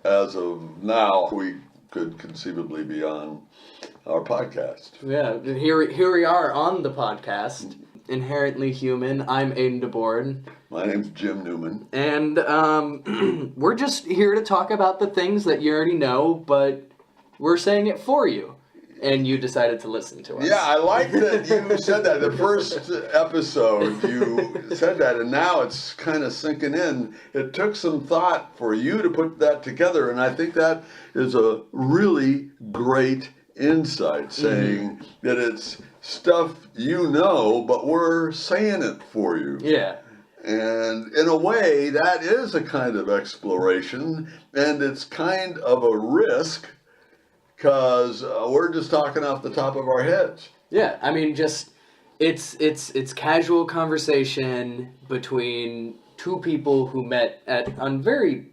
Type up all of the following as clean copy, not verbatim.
as of now, we could conceivably be on our podcast. Yeah, here we are on the podcast, Inherently Human. I'm Aiden DeBoard. My name's Jim Newman. And we're just here to talk about the things that you already know, but we're saying it for you. And you decided to listen to us. Yeah, I like that you said that. The first episode, you said that, and now it's kind of sinking in. It took some thought for you to put that together, and I think that is a really great insight, saying that it's stuff you know, but we're saying it for you. Yeah. And in a way, that is a kind of exploration, and it's kind of a risk, because we're just talking off the top of our heads. Yeah, I mean, just it's casual conversation between two people who met on very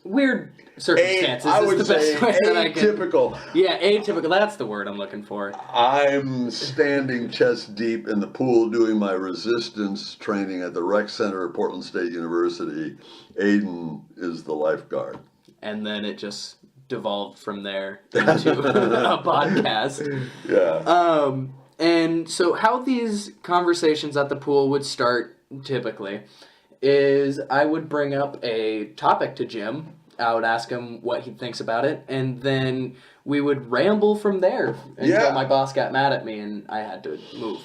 weird circumstances. I would is the best say way that I can. atypical. Yeah, atypical. That's the word I'm looking for. I'm standing chest deep in the pool doing my resistance training at the rec center at Portland State University. Aiden is the lifeguard. And then it just devolved from there into a podcast. Yeah. And so how these conversations at the pool would start typically is I would bring up a topic to Jim. I would ask him what he thinks about it, and then we would ramble from there until my boss got mad at me and I had to move.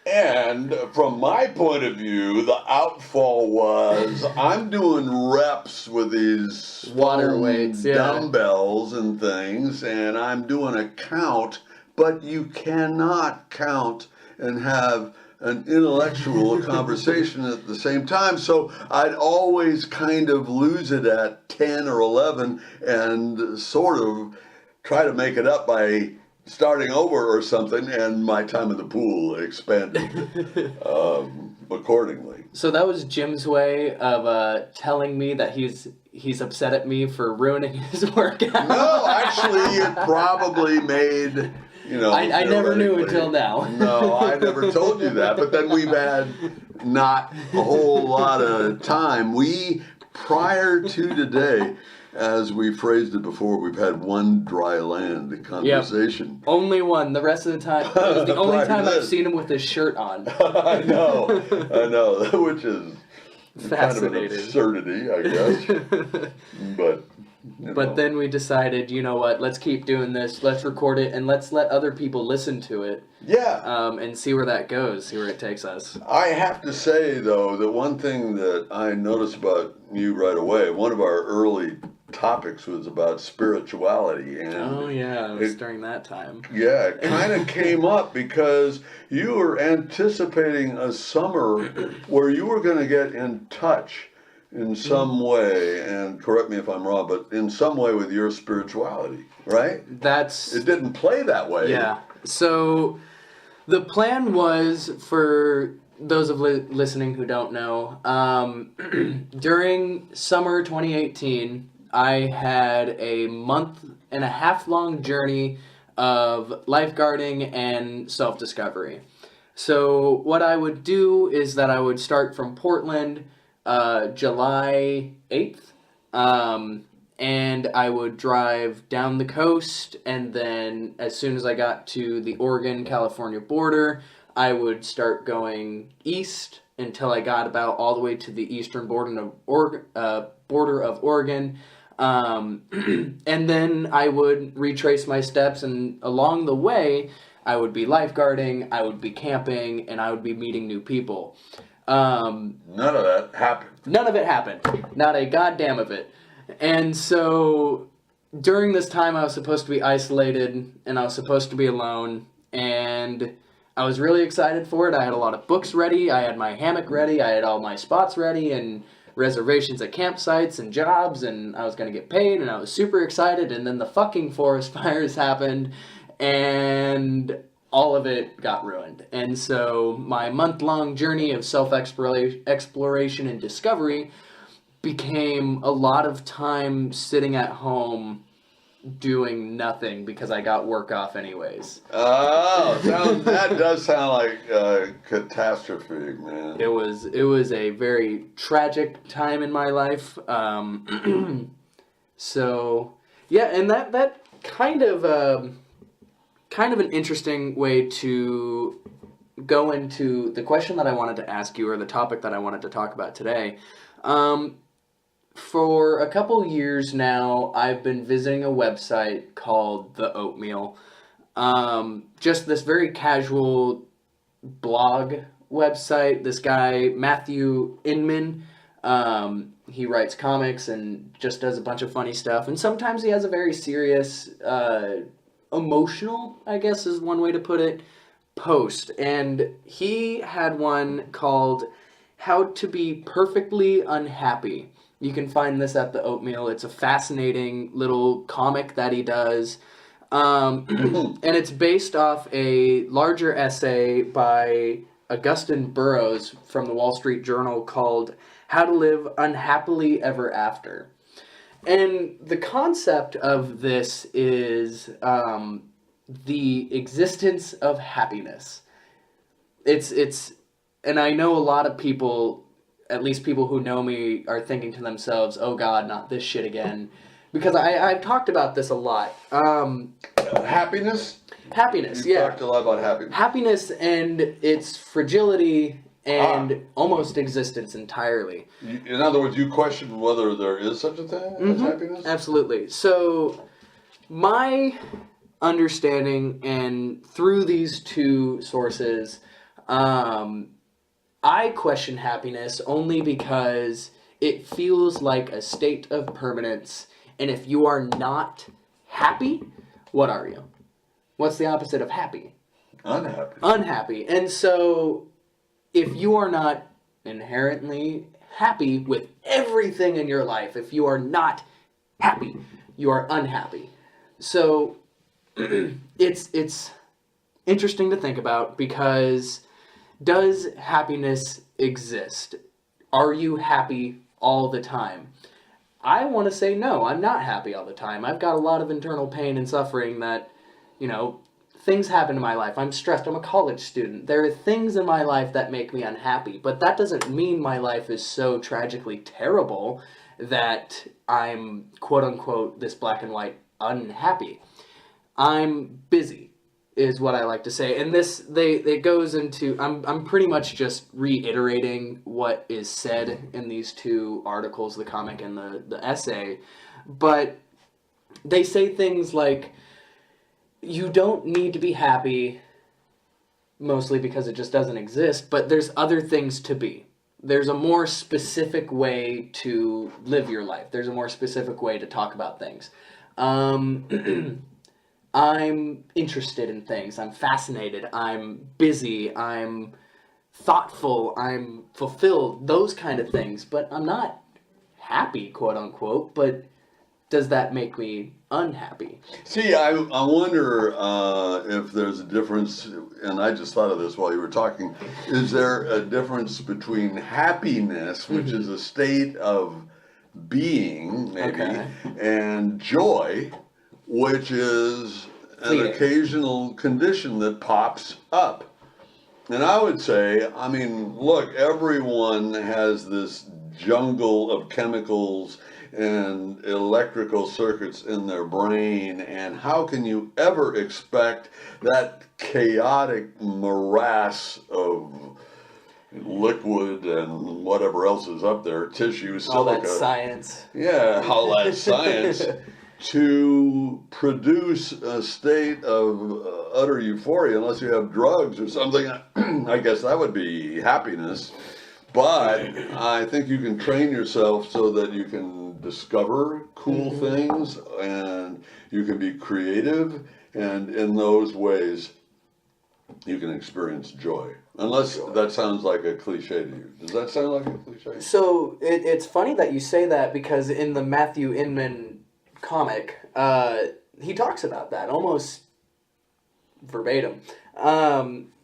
And from my point of view, the outfall was I'm doing reps with these Water weights, dumbbells and things, and I'm doing a count, but you cannot count and have an intellectual conversation at the same time. So I'd always kind of lose it at 10 or 11 and sort of try to make it up by starting over or something, and my time in the pool expanded accordingly. So that was Jim's way of telling me that he's upset at me for ruining his workout. No, actually, it probably made, I never knew until now. No, I never told you that, but then we've had not a whole lot of time. Prior to today, as we phrased it before, we've had one dry land conversation. Yep. Only one. The rest of the time, it was the only time I've seen him with his shirt on. I know, which is kind of an absurdity, I guess. But then we decided, you know what, let's keep doing this, let's record it, and let's let other people listen to it. Yeah. And see where that goes, see where it takes us. I have to say, though, that one thing that I noticed about you right away, one of our early topics was about spirituality. And it was during that time. Yeah, it kind of came up because you were anticipating a summer where you were going to get in touch in some way, and correct me if I'm wrong, but in some way with your spirituality, right? It didn't play that way. Yeah. So the plan was, for those of listening who don't know, during summer 2018, I had a month-and-a-half-long journey of lifeguarding and self-discovery. So what I would do is that I would start from Portland July 8th, and I would drive down the coast, and then as soon as I got to the Oregon-California border, I would start going east until I got about all the way to the eastern border of Oregon. And then I would retrace my steps, and along the way, I would be lifeguarding, I would be camping, and I would be meeting new people. None of that happened. None of it happened. Not a goddamn of it. And so during this time, I was supposed to be isolated, and I was supposed to be alone, and I was really excited for it. I had a lot of books ready, I had my hammock ready, I had all my spots ready, and reservations at campsites and jobs, and I was going to get paid, and I was super excited, and then the fucking forest fires happened, and all of it got ruined. And so my month-long journey of self-exploration and discovery became a lot of time sitting at home doing nothing because I got work off anyways. Oh, that does sound like catastrophe, man. It was a very tragic time in my life. So yeah, and that kind of an interesting way to go into the question that I wanted to ask you, or the topic that I wanted to talk about today. For a couple years now, I've been visiting a website called The Oatmeal. Just this very casual blog website. This guy, Matthew Inman, he writes comics and just does a bunch of funny stuff. And sometimes he has a very serious, emotional, I guess is one way to put it, post. And he had one called How to Be Perfectly Unhappy. You can find this at The Oatmeal. It's a fascinating little comic that he does. And it's based off a larger essay by Augustine Burroughs from the Wall Street Journal called How to Live Unhappily Ever After. And the concept of this is the existence of happiness. It's, and I know a lot of people, at least people who know me, are thinking to themselves, oh God, not this shit again. Because I've talked about this a lot. Happiness? Happiness, You yeah. talked a lot about happiness. Happiness and its fragility and almost existence entirely. In other words, you question whether there is such a thing as happiness? Absolutely. So, my understanding, and through these two sources, I question happiness only because it feels like a state of permanence, and if you are not happy, what are you? What's the opposite of happy? Unhappy. Unhappy. And so, if you are not inherently happy with everything in your life, if you are not happy, you are unhappy. So, it's interesting to think about, because does happiness exist? Are you happy all the time? I want to say no, I'm not happy all the time. I've got a lot of internal pain and suffering that, things happen in my life. I'm stressed. I'm a college student. There are things in my life that make me unhappy, but that doesn't mean my life is so tragically terrible that I'm, quote unquote, this black and white unhappy. I'm busy, is what I like to say. And this, it goes into, I'm pretty much just reiterating what is said in these two articles, the comic and the essay, but they say things like, you don't need to be happy, mostly because it just doesn't exist, but there's other things to be. There's a more specific way to live your life. There's a more specific way to talk about things. I'm interested in things. I'm fascinated. I'm busy. I'm thoughtful. I'm fulfilled. Those kind of things. But I'm not happy, quote unquote. But does that make me unhappy? See, I wonder if there's a difference, and I just thought of this while you were talking. Is there a difference between happiness, which is a state of being, maybe, and joy, which is an occasional condition that pops up? And I would say, look, everyone has this jungle of chemicals and electrical circuits in their brain, and how can you ever expect that chaotic morass of liquid and whatever else is up there, tissue, silica, all that science, all that science, to produce a state of utter euphoria, unless you have drugs or something? I guess that would be happiness. But I think you can train yourself so that you can discover cool things, and you can be creative, and in those ways you can experience joy. Unless that sounds like a cliche to you. Does that sound like a cliche? So it's funny that you say that, because in the Matthew Inman comic, he talks about that almost verbatim.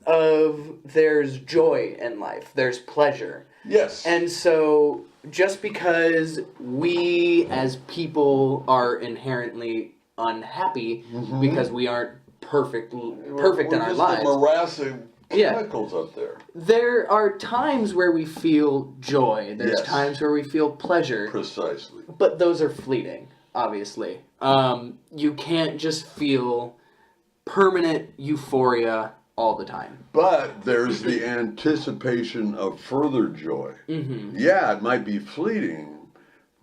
Of there's joy in life, there's pleasure. Yes. And so just because we as people are inherently unhappy because we aren't perfect We're in our just lives. Morassing Yeah. chemicals up there. There are times where we feel joy. There's Yes. times where we feel pleasure. Precisely. But those are fleeting, obviously. You can't just feel permanent euphoria all the time. But there's the anticipation of further joy. Yeah, it might be fleeting,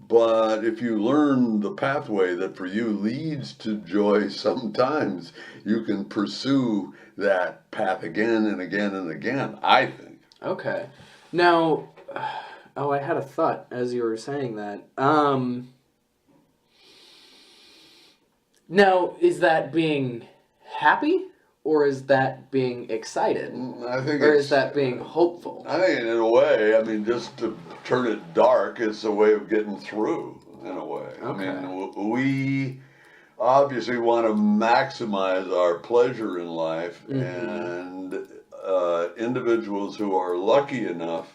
but if you learn the pathway that for you leads to joy, sometimes you can pursue that path again and again and again, I think. Okay. Now, I had a thought as you were saying that. Now, is that being happy or is that being excited? I think Or it's, is that being hopeful? I think in a way, I mean, just to turn it dark, it's a way of getting through, in a way. Okay. I mean, we obviously want to maximize our pleasure in life, and individuals who are lucky enough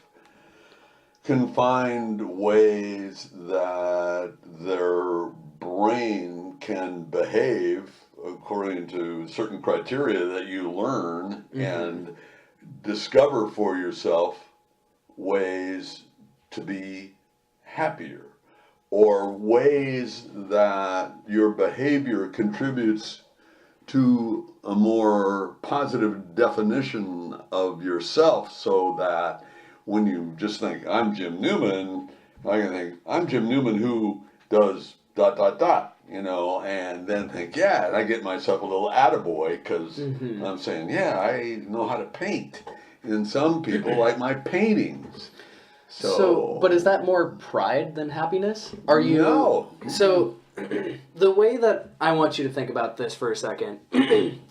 can find ways that their brain can behave according to certain criteria that you learn and discover for yourself ways to be happier, or ways that your behavior contributes to a more positive definition of yourself, so that when you just think, I'm Jim Newman, I can think, I'm Jim Newman who does ... and then think, yeah, and I get myself a little attaboy because I'm saying, yeah, I know how to paint. And some people like my paintings. So, But is that more pride than happiness? Are you? No. So, the way that I want you to think about this for a second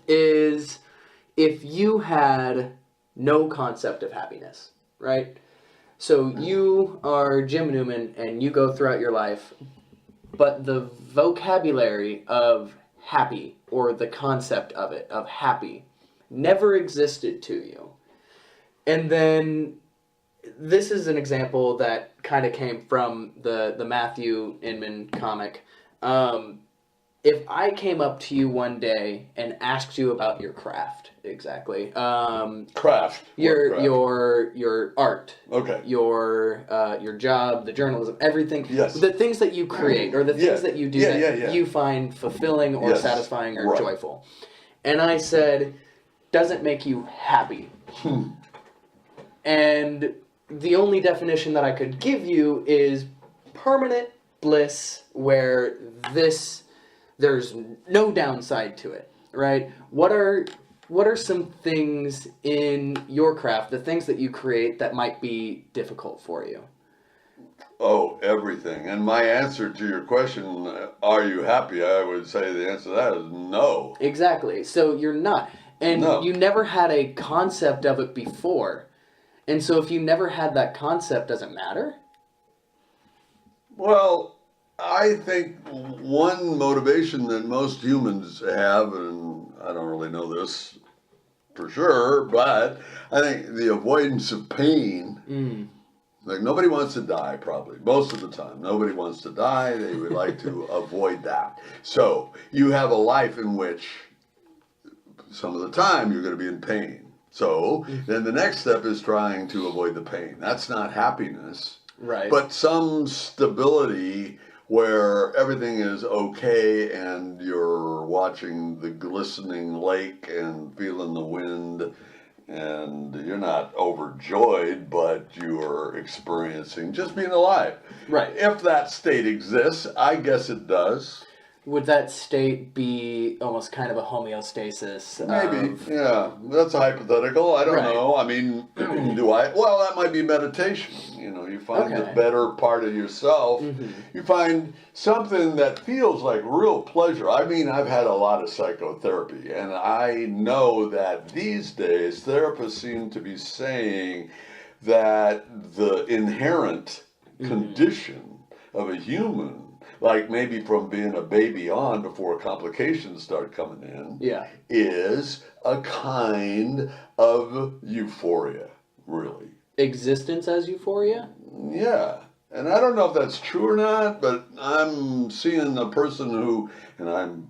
is if you had no concept of happiness, right? So you are Jim Newman and you go throughout your life, but the vocabulary of happy, or the concept of it, of happy, never existed to you. And then this is an example that kind of came from the Matthew Inman comic. If I came up to you one day and asked you about your craft, exactly, craft. your What craft? your art, Okay. your job, the journalism, everything, Yes. the things that you create or the things that you do that Yeah. you find fulfilling or Yes. satisfying or Right. joyful. And I said, does it make you happy? And the only definition that I could give you is permanent bliss, where there's no downside to it, right? What are some things in your craft, the things that you create, that might be difficult for you? Oh, everything. And my answer to your question, are you happy? I would say the answer to that is no. Exactly. So you're not. And No. you never had a concept of it before. And so if you never had that concept, does it matter? Well, I think one motivation that most humans have, and I don't really know this for sure, but I think the avoidance of pain. Like, nobody wants to die, probably. Most of the time. Nobody wants to die. They would like to avoid that. So you have a life in which some of the time you're going to be in pain. So then the next step is trying to avoid the pain. That's not happiness. Right. But some stability where everything is okay and you're watching the glistening lake and feeling the wind, and you're not overjoyed, but you're experiencing just being alive. Right. If that state exists, I guess it does. Would that state be almost kind of a homeostasis? Maybe, of- yeah. That's hypothetical. I don't Right. know. I mean, do I? Well, that might be meditation. You know, you find the Okay. better part of yourself. You find something that feels like real pleasure. I mean, I've had a lot of psychotherapy, and I know that these days therapists seem to be saying that the inherent condition of a human, like maybe from being a baby on before complications start coming in, Yeah. is a kind of euphoria, really. Existence as euphoria? Yeah. And I don't know if that's true or not, but I'm seeing a person who, and I'm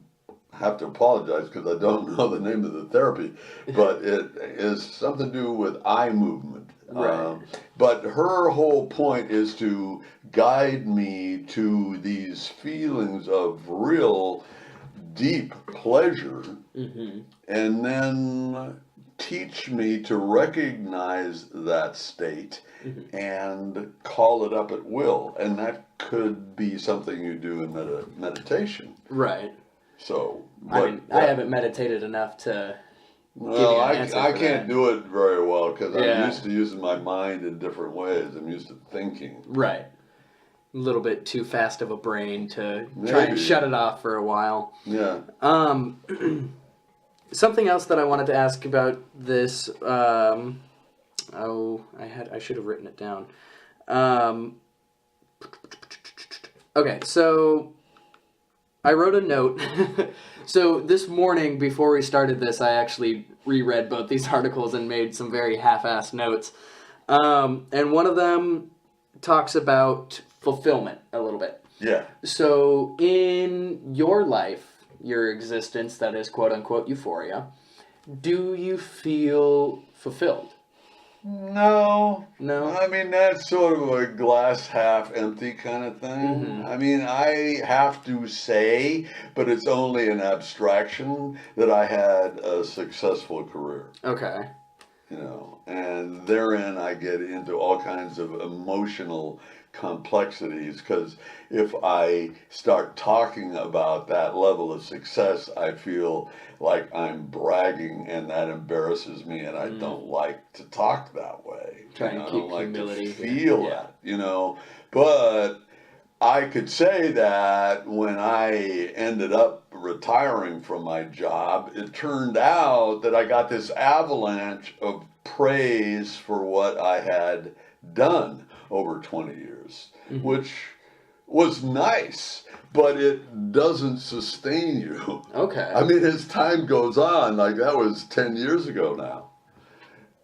have to apologize because I don't know the name of the therapy, but it is something to do with eye movement. Right. But her whole point is to guide me to these feelings of real deep pleasure, and then teach me to recognize that state and call it up at will. And that could be something you do in meditation. Right. So, I mean, I haven't meditated enough to well, give you an I answer for can't that. do it very well because I'm Yeah. used to using my mind in different ways. I'm used to thinking. Right. A little bit too fast of a brain to try and Maybe. shut it off for a while. Yeah. Something else that I wanted to ask about this. I should have written it down. Okay, so I wrote a note. So this morning, before we started this, I actually reread both these articles and made some very half-assed notes. And one of them talks about fulfillment a little bit. Yeah. So in your life, your existence that is quote-unquote euphoria, do you feel fulfilled? No. No? I mean, that's sort of a glass half empty kind of thing. I mean, I have to say, but it's only an abstraction, that I had a successful career. Okay. You know, and therein I get into all kinds of emotional complexities because if I start talking about that level of success, I feel like I'm bragging, and that embarrasses me, and I don't like to talk that way. Try and I keep don't like humility. to feel Yeah. that, you know. But I could say that when I ended up retiring from my job, it turned out that I got this avalanche of praise for what I had done over 20 years, which was nice, but it doesn't sustain you. Okay. I mean, as time goes on, like that was 10 years ago now.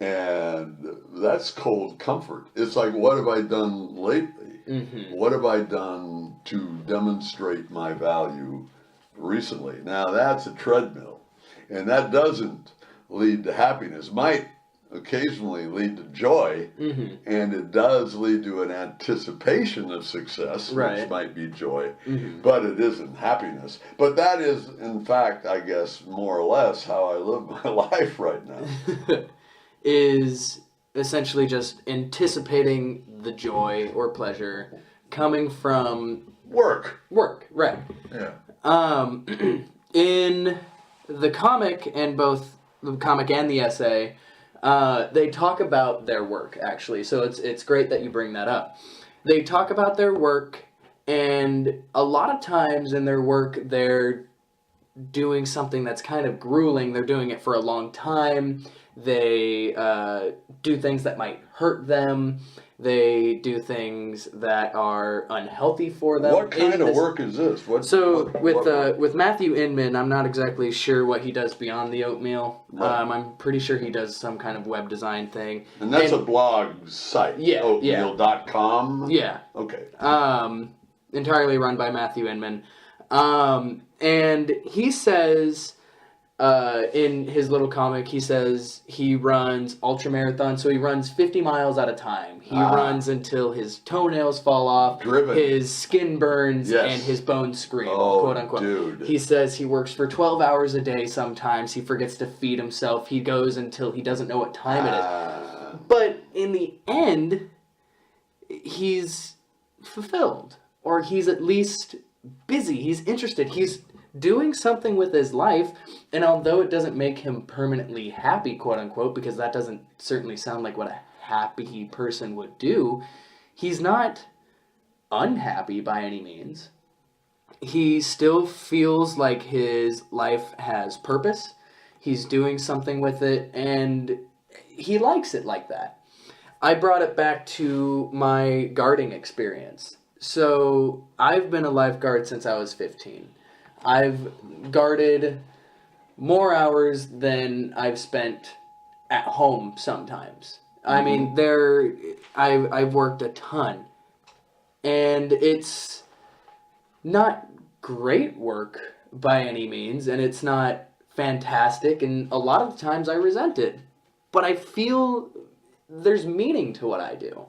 And that's cold comfort. It's like, what have I done lately? What have I done to demonstrate my value recently? Now, that's a treadmill. And that doesn't lead to happiness. Might occasionally lead to joy. And it does lead to an anticipation of success, Right. which might be joy. But it isn't happiness. But that is, in fact, I guess, more or less how I live my life right now. Is essentially just anticipating the joy or pleasure coming from Work. work. Right. Yeah. In the comic and both the comic and the essay, they talk about their work actually. So it's great that you bring that up. They talk about their work, and a lot of times in their work they're doing something that's kind of grueling. They're doing it for a long time. They do things that might hurt them. They do things that are unhealthy for them. What kind of work is this? With Matthew Inman, I'm not exactly sure what he does beyond the oatmeal. Right. I'm pretty sure he does some kind of web design thing. And that's a blog site. Yeah, Oatmeal.com. Yeah. Okay. Entirely run by Matthew Inman. And he says, in his little comic, he says he runs ultramarathons, so he runs 50 miles at a time. He runs until his toenails fall off, Driven. his skin burns, Yes. and his bones scream, Oh, quote unquote. dude. He says he works for 12 hours a day sometimes. He forgets to feed himself. He goes until he doesn't know what time it is. But in the end, he's fulfilled, or he's at least busy. He's interested. He's doing something with his life, and although it doesn't make him permanently happy, quote unquote, because that doesn't certainly sound like what a happy person would do, he's not unhappy by any means. He still feels like his life has purpose. He's doing something with it, and he likes it like that. I brought it back to my guarding experience. So I've been a lifeguard since I was 15. I've guarded more hours than I've spent at home sometimes. I mean, I've worked a ton. And it's not great work by any means, and it's not fantastic, and a lot of times I resent it. But I feel there's meaning to what I do.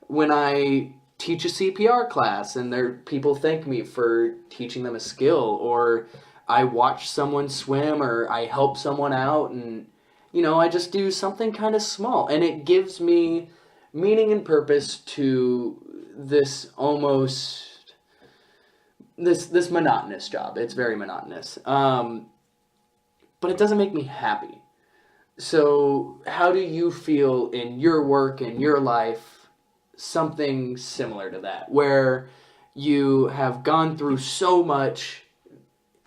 When I teach a CPR class and people thank me for teaching them a skill, or I watch someone swim, or I help someone out, and I just do something kind of small, and it gives me meaning and purpose to this almost this monotonous job. It's very monotonous, but it doesn't make me happy. So how do you feel in your work, in your life, something similar to that, where you have gone through so much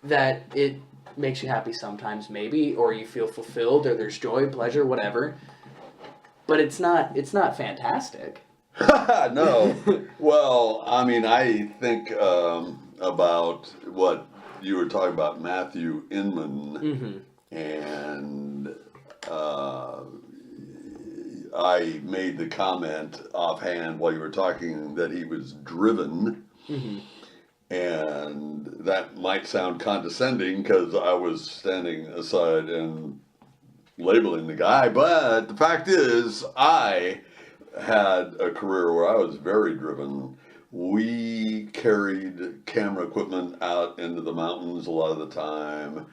that it makes you happy sometimes, maybe, or you feel fulfilled, or there's joy, pleasure, whatever, but it's not fantastic? No. Well, I mean, I think about what you were talking about, Matthew Inman, and I made the comment offhand while you were talking that he was driven, and that might sound condescending because I was standing aside and labeling the guy, but the fact is, I had a career where I was very driven. We carried camera equipment out into the mountains a lot of the time,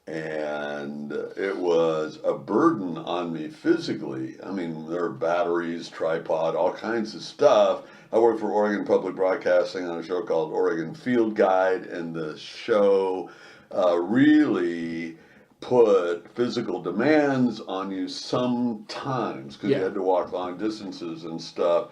and it was a burden on me physically. I mean, there are batteries, tripod, all kinds of stuff. I worked for Oregon Public Broadcasting on a show called Oregon Field Guide, and the show really put physical demands on you sometimes, because you had to walk long distances and stuff.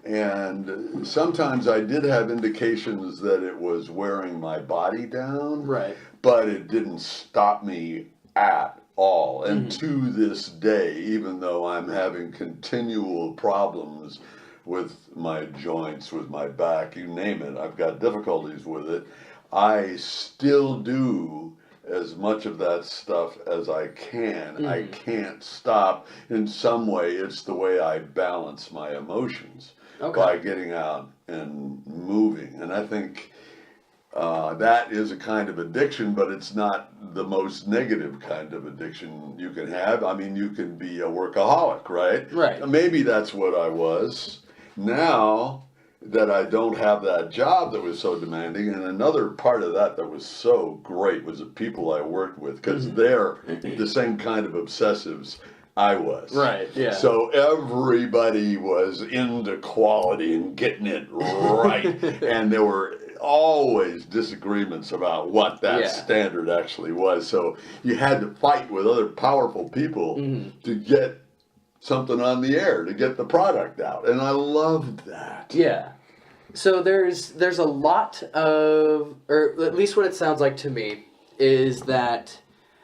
And sometimes I did have indications that it was wearing my body down, Right. but it didn't stop me at all. And to this day, even though I'm having continual problems with my joints, with my back, you name it, I've got difficulties with it, I still do as much of that stuff as I can. I can't stop. In some way, it's the way I balance my emotions by getting out and moving. And I think that is a kind of addiction, but it's not the most negative kind of addiction you can have. I mean, you can be a workaholic, right? Right. Maybe that's what I was. Now that I don't have that job that was so demanding, and another part of that that was so great was the people I worked with, because they're the same kind of obsessives I was. Right, yeah. So everybody was into quality and getting it right, and there were always disagreements about what that standard actually was. So you had to fight with other powerful people to get something on the air, to get the product out, and I loved that. Yeah. So there's a lot of, or at least what it sounds like to me, is that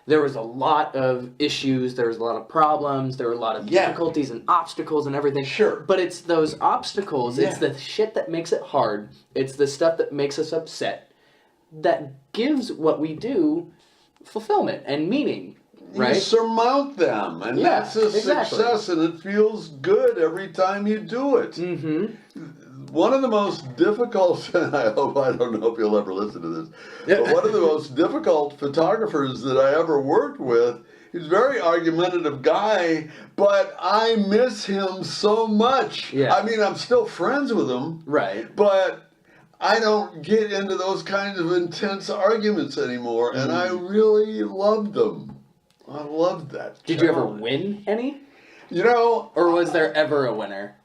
there was a lot of issues, there was a lot of problems, there were a lot of difficulties and obstacles and everything. Sure. But it's those obstacles, it's the shit that makes it hard, it's the stuff that makes us upset, that gives what we do fulfillment and meaning. Right? You surmount them, and that's a success, and it feels good every time you do it. One of the most difficult, and I don't know if you'll ever listen to this, but one of the most difficult photographers that I ever worked with, he's a very argumentative guy, but I miss him so much. I mean, I'm still friends with him, but I don't get into those kinds of intense arguments anymore, and I really loved them. I loved that. Did you ever win any? You know, or was there ever a winner?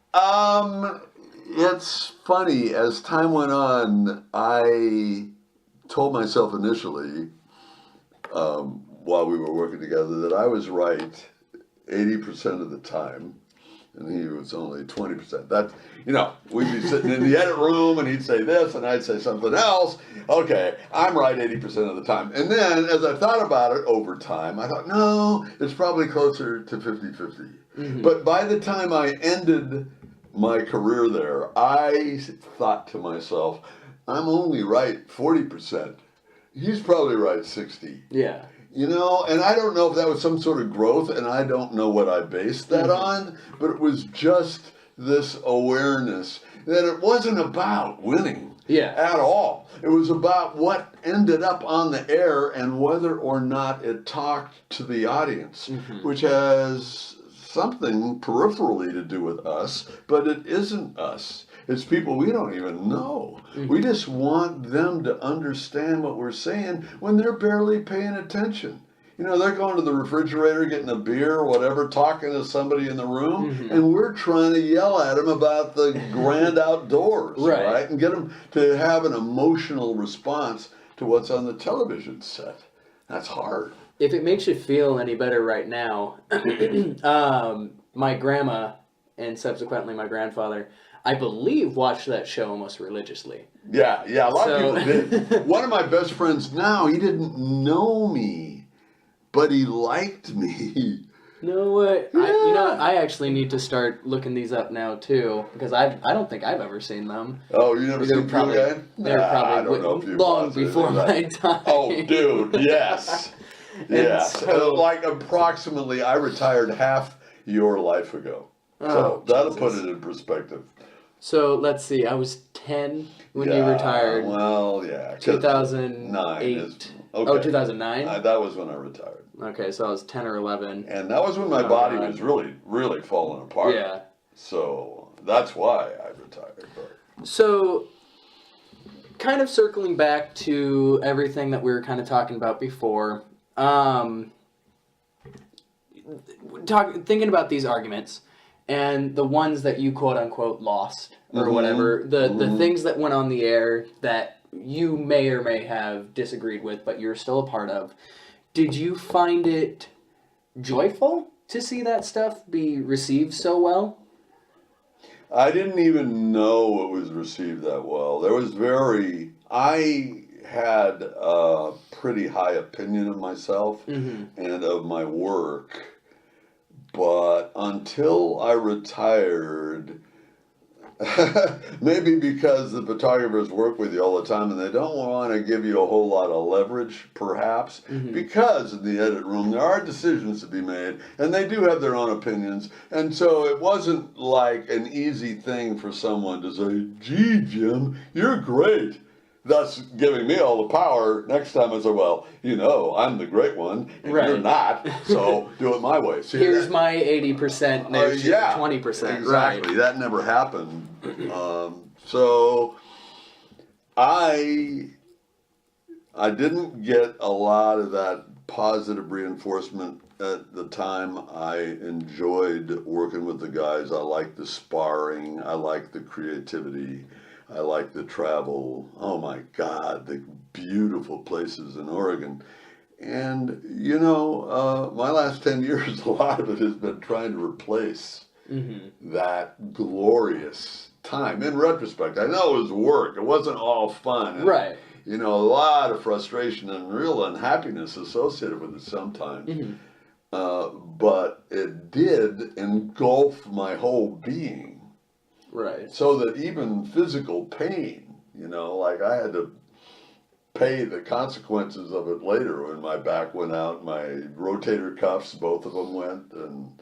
It's funny. As time went on, I told myself initially, while we were working together, that I was right 80% of the time, and he was only 20%. That, we'd be sitting in the edit room, and he'd say this, and I'd say something else. Okay, I'm right 80% of the time. And then, as I thought about it over time, I thought, no, it's probably closer to 50-50. But by the time I ended my career there, I thought to myself, I'm only right 40%. He's probably right 60. Yeah. And I don't know if that was some sort of growth, and I don't know what I based that on, but it was just this awareness that it wasn't about winning. Yeah. at all. It was about what ended up on the air and whether or not it talked to the audience, which has something peripherally to do with us, but it isn't us. It's people we don't even know. We just want them to understand what we're saying when they're barely paying attention. You know, they're going to the refrigerator, getting a beer or whatever, talking to somebody in the room, and we're trying to yell at them about the grand outdoors, right? And get them to have an emotional response to what's on the television set. That's hard. If it makes you feel any better right now, my grandma and subsequently my grandfather, I believe, watched that show almost religiously. Yeah, a lot of people did. One of my best friends now, he didn't know me, but he liked me. No way. Yeah. I actually need to start looking these up now too, because I don't think I've ever seen them. Oh, you never seen Blue Guy? They're I probably don't know if you've long watched it. before my time. Oh, dude, yes. Yes. so- Like approximately, I retired half your life ago. So that'll put it in perspective. So let's see. I was 10 when you Yeah, retired. Well, yeah. 2008. Okay. Oh, 2009? That was when I retired. Okay, so I was 10 or 11. And that was when my Oh, body God. was really, really falling apart. Yeah. So that's why I retired. But. So, kind of circling back to everything that we were kind of talking about before, thinking about these arguments and the ones that you quote unquote lost or whatever, the things that went on the air that you may or may have disagreed with, but you're still a part of. Did you find it joyful to see that stuff be received so well? I didn't even know it was received that well. I had a pretty high opinion of myself and of my work, but until I retired, maybe because the photographers work with you all the time and they don't want to give you a whole lot of leverage, perhaps, because in the edit room there are decisions to be made and they do have their own opinions. And so it wasn't like an easy thing for someone to say, gee, Jim, you're great. Thus giving me all the power. Next time I say, well, you know, I'm the great one, and you're not, so do it my way. See, Here's my 80%, there's your 20%. Exactly. Right. That never happened. So I didn't get a lot of that positive reinforcement at the time. I enjoyed working with the guys. I liked the sparring. I liked the creativity. I like the travel. Oh my God, the beautiful places in Oregon. And, you know, my last 10 years, a lot of it has been trying to replace that glorious time. In retrospect, I know it was work. It wasn't all fun. And, Right. you know, a lot of frustration and real unhappiness associated with it sometimes. But it did engulf my whole being. Right. So that even physical pain, you know, like I had to pay the consequences of it later when my back went out, my rotator cuffs, both of them went, and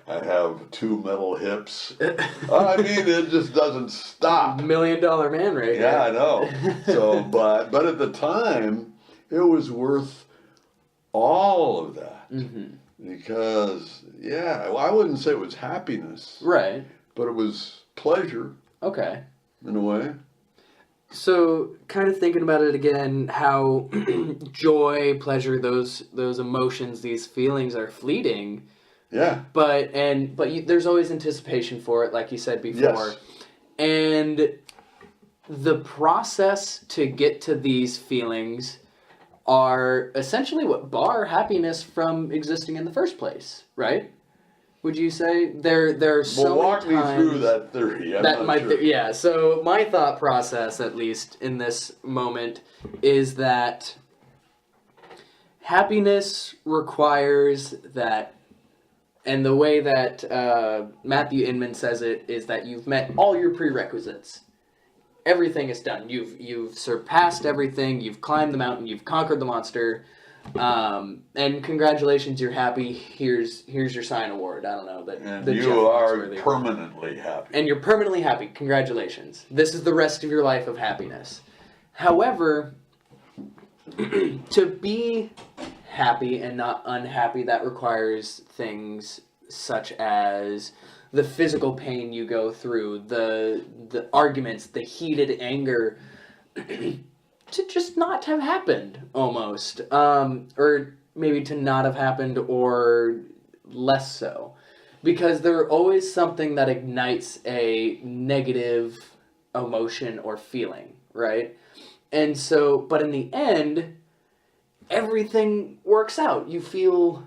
I have 2 metal hips. I mean, it just doesn't stop. $1 million man right here. Yeah, I know. So, but at the time, it was worth all of that. Because, yeah, well, I wouldn't say it was happiness. Right. But it was pleasure. Okay. In a way. So, kind of thinking about it again, how joy, pleasure, those emotions, these feelings are fleeting. Yeah. But there's always anticipation for it, like you said before. Yes. And the process to get to these feelings are essentially what bar happiness from existing in the first place, right? Would you say there are so walk many me times through that theory. I'm not sure. So my thought process, at least in this moment, is that happiness requires that, and the way that Matthew Inman says it is that you've met all your prerequisites. Everything is done. You've surpassed everything. You've climbed the mountain. You've conquered the monster. And congratulations, you're happy. Here's your sign award. I don't know, but And the you Jeff are Foxworthy award. permanently happy. And you're permanently happy. Congratulations. This is the rest of your life of happiness. However, to be happy and not unhappy, that requires things such as the physical pain you go through, the arguments, the heated anger, to just not have happened, almost. Or maybe to not have happened, or less so. Because there's always something that ignites a negative emotion or feeling, right? And so, but in the end, everything works out. You feel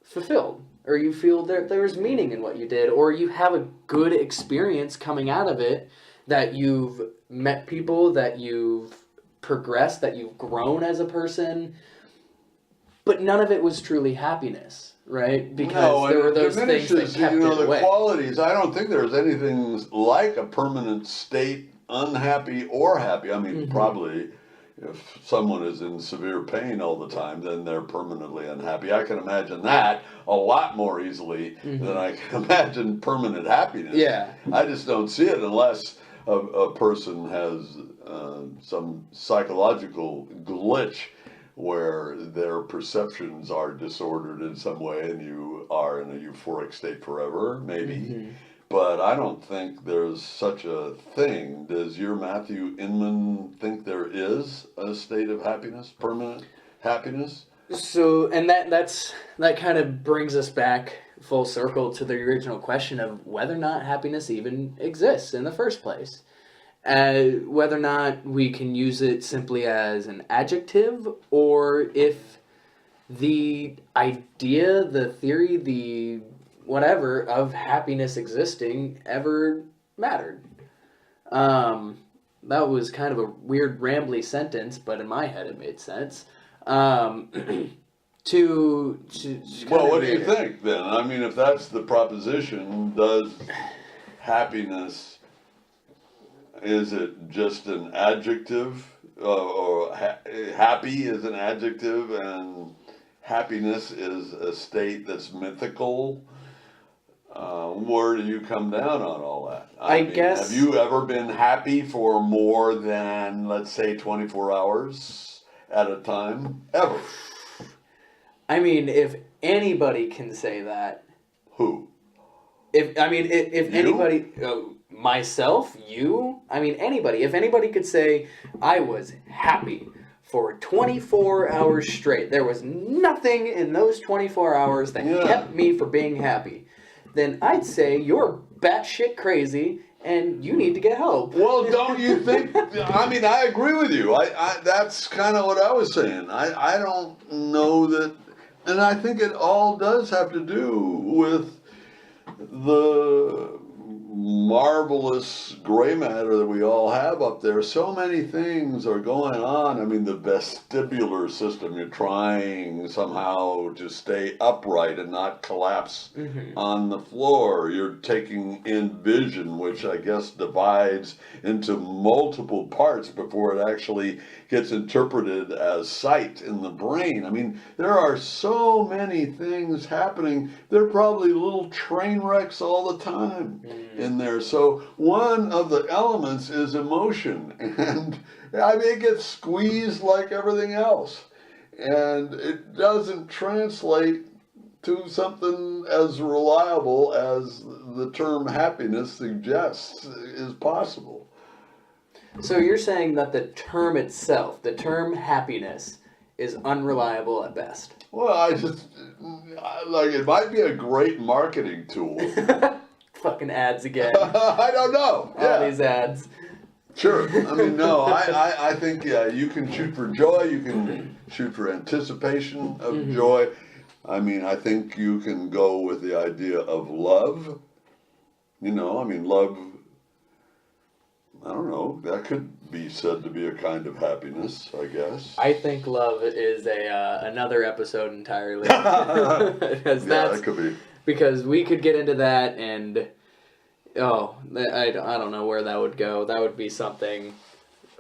fulfilled, or you feel there's meaning in what you did, or you have a good experience coming out of it, that you've met people, that you've progressed, that you've grown as a person, but none of it was truly happiness, right? Because there were those things that kept it the away. qualities. I don't think there's anything like a permanent state, unhappy or happy. I mean, probably if someone is in severe pain all the time, then they're permanently unhappy. I can imagine that a lot more easily than I can imagine permanent happiness. Yeah. I just don't see it unless a person has some psychological glitch where their perceptions are disordered in some way and you are in a euphoric state forever, maybe. But I don't think there's such a thing. Does your Matthew Inman think there is a state of happiness, permanent happiness? So, and that kind of brings us back full circle to the original question of whether or not happiness even exists in the first place. Whether or not we can use it simply as an adjective, or if the idea, the theory, the whatever of happiness existing ever mattered. That was kind of a weird, rambly sentence, but in my head it made sense. To Well, what do you think then? I mean, if that's the proposition, does happiness, is it just an adjective? Or happy is an adjective and happiness is a state that's mythical? Where do you come down on all that? I mean, guess- Have you ever been happy for more than, let's say, 24 hours at a time? Ever? I mean, if anybody can say that, Who? if anybody, myself, you, I mean, anybody, if anybody could say, I was happy for 24 hours straight, there was nothing in those 24 hours that kept me from being happy, then I'd say you're batshit crazy and you need to get help. Well, don't you think? I mean, I agree with you. I that's kind of what I was saying. I don't know that, and I think it all does have to do with the marvelous gray matter that we all have up there. So many things are going on. I mean, the vestibular system, you're trying somehow to stay upright and not collapse on the floor. You're taking in vision, which I guess divides into multiple parts before it actually gets interpreted as sight in the brain. I mean, there are so many things happening. There are probably little train wrecks all the time in there. So one of the elements is emotion, and I mean, it gets squeezed like everything else, and it doesn't translate to something as reliable as the term happiness suggests is possible. So you're saying that the term itself, the term happiness, is unreliable at best. Well, like, it might be a great marketing tool. Fucking ads again. I don't know. All these ads. Sure. I mean, no, I think, you can shoot for joy, you can shoot for anticipation of joy. I mean, I think you can go with the idea of love. You know, I mean, love, I don't know, that could be said to be a kind of happiness, I guess. I think love is another episode entirely. That could be. Because we could get into that, and I don't know where that would go. That would be something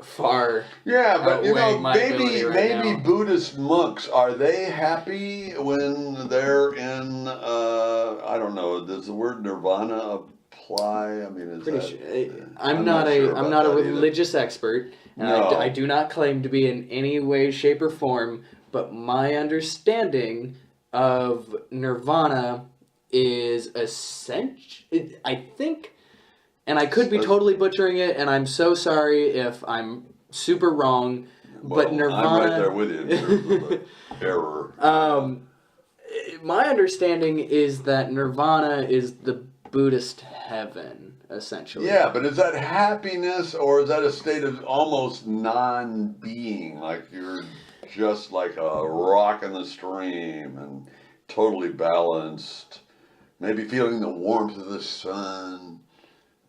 far. Yeah, but you know, outweighing my ability maybe now. Buddhist monks, are they happy when they're in I don't know, does the word nirvana apply? I mean, is Pretty that sure. I'm not sure I'm about not a that either. religious expert, and No. I do not claim to be in any way, shape, or form. But my understanding of nirvana is essential. I think, and I could be totally butchering it, and I'm so sorry if I'm super wrong. But Well, nirvana. I'm right there with you in terms of the error. My understanding is that nirvana is the Buddhist heaven, essentially. Yeah, but is that happiness or is that a state of almost non-being, like you're just like a rock in the stream and totally balanced, maybe feeling the warmth of the sun?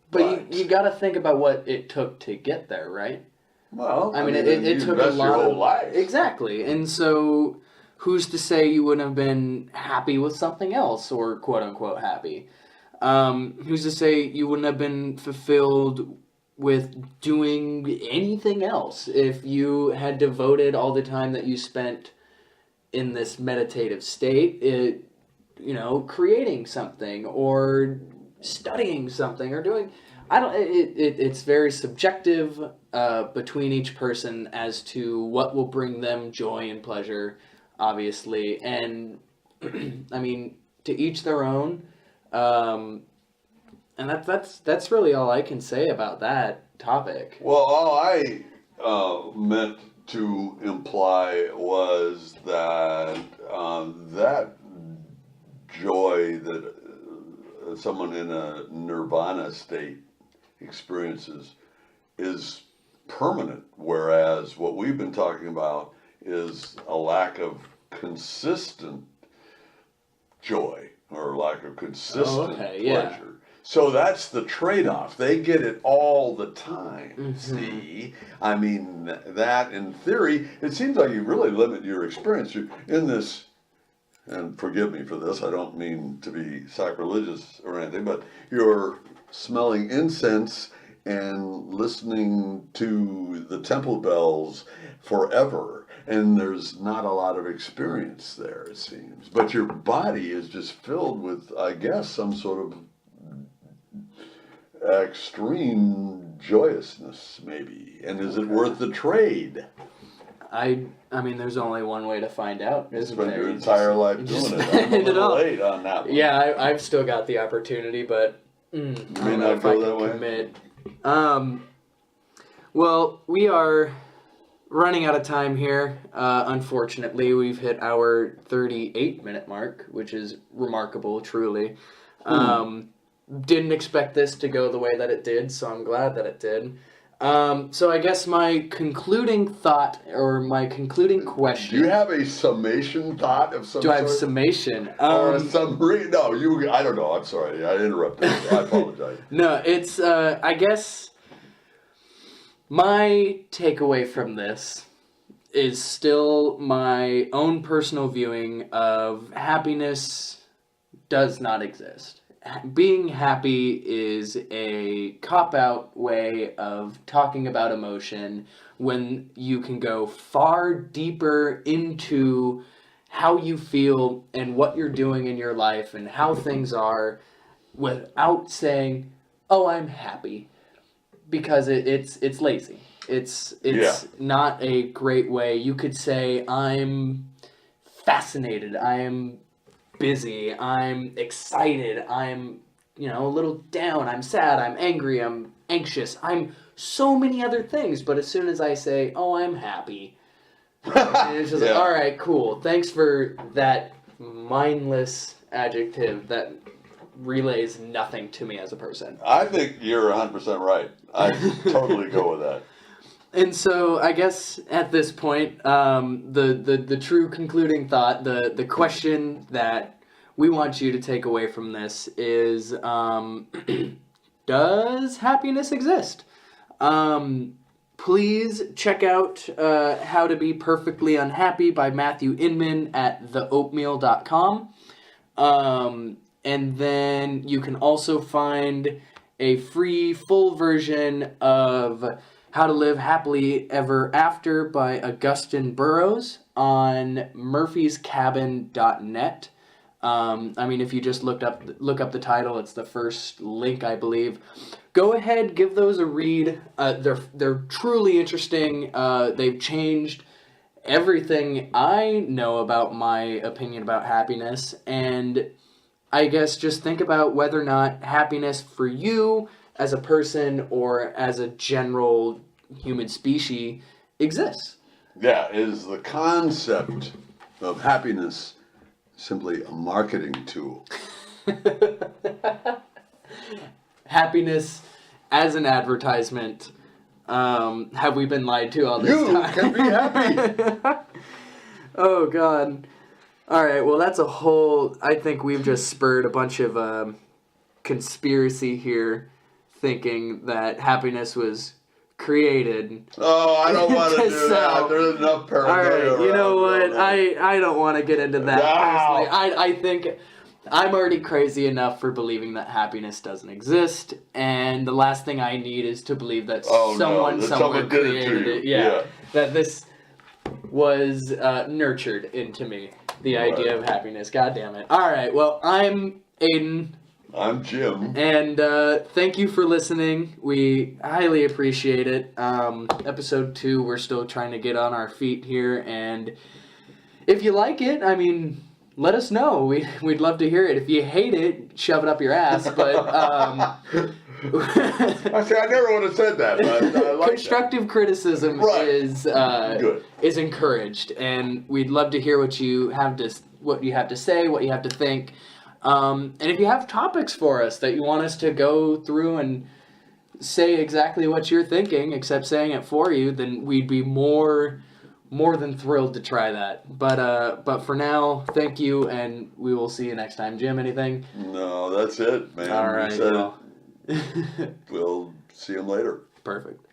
But you got to think about what it took to get there, right? Well, I mean, you it took a invest your lot whole of life. exactly, and so who's to say you wouldn't have been happy with something else, or quote unquote happy? Who's to say you wouldn't have been fulfilled with doing anything else if you had devoted all the time that you spent in this meditative state, creating something or studying something or doing. I don't. It's very subjective between each person as to what will bring them joy and pleasure, obviously, and I mean, to each their own. And that's really all I can say about that topic. Well, all I meant to imply was that that joy that someone in a nirvana state experiences is permanent, whereas what we've been talking about is a lack of consistent joy or lack of consistent pleasure. So that's the trade-off. They get it all the time. Mm-hmm. See, I mean, that in theory, it seems like you really limit your experience in this. And forgive me for this, I don't mean to be sacrilegious or anything, but you're smelling incense and listening to the temple bells forever. And there's not a lot of experience there, it seems. But your body is just filled with, I guess, some sort of extreme joyousness, maybe. And is it worth the trade? I mean, there's only one way to find out. Spend your entire life doing it. I'm a little late on that one. Yeah, I've still got the opportunity, but I don't know if I can commit. Well, we are running out of time here. Unfortunately, we've hit our 38-minute mark, which is remarkable, truly. Didn't expect this to go the way that it did, so I'm glad that it did. So I guess my concluding thought, or my concluding question... Do you have a summation thought of some sort? Do I have summation? Or a summary? No, I don't know, I'm sorry, I interrupted you, I apologize. No, it's, I guess, my takeaway from this is still my own personal viewing of happiness does not exist. Being happy is a cop-out way of talking about emotion when you can go far deeper into how you feel and what you're doing in your life and how things are without saying, oh, I'm happy, because it's lazy. It's not a great way. You could say, I'm fascinated, I am busy, I'm excited, I'm, a little down, I'm sad, I'm angry, I'm anxious, I'm so many other things, but as soon as I say, oh, I'm happy, and it's just like, all right, cool, thanks for that mindless adjective that relays nothing to me as a person. I think you're 100% right. I totally go with that. And so I guess at this point, the true concluding thought, the question that we want you to take away from this is, does happiness exist? Please check out How to Be Perfectly Unhappy by Matthew Inman at theoatmeal.com. And then you can also find a free full version of How to Live Happily Ever After by Augustin Burroughs on murphyscabin.net. I mean, if you just look up the title, it's the first link, I believe. Go ahead, give those a read. They're truly interesting. They've changed everything I know about my opinion about happiness, and I guess just think about whether or not happiness for you as a person or as a general human species exists. Yeah, is the concept of happiness simply a marketing tool? Happiness as an advertisement. Have we been lied to all this You time? can be happy. Oh, God. All right, well, that's a whole... I think we've just spurred a bunch of conspiracy here, thinking that happiness was created. Oh, I don't want to To do sell. that. There's enough All paranoia right, you know around, what? I don't want to get into that Wow. personally. I think I'm already crazy enough for believing that happiness doesn't exist, and the last thing I need is to believe that someone that somewhere someone did it to created you. it. Yeah, that this was nurtured into me. The idea of happiness. God damn it. All right, well, I'm Aiden. I'm Jim. And thank you for listening. We highly appreciate it. Episode 2, we're still trying to get on our feet here. And if you like it, I mean, let us know. We'd love to hear it. If you hate it, shove it up your ass. But Actually, I never would have said that, but I like constructive criticism Right. is encouraged. And we'd love to hear what you have to say, what you have to think. And if you have topics for us that you want us to go through and say exactly what you're thinking, except saying it for you, then we'd be more than thrilled to try that. But for now, thank you, and we will see you next time. Jim, anything? that. No, that's it, man. All You right. said Well. it. We'll see him later. Perfect.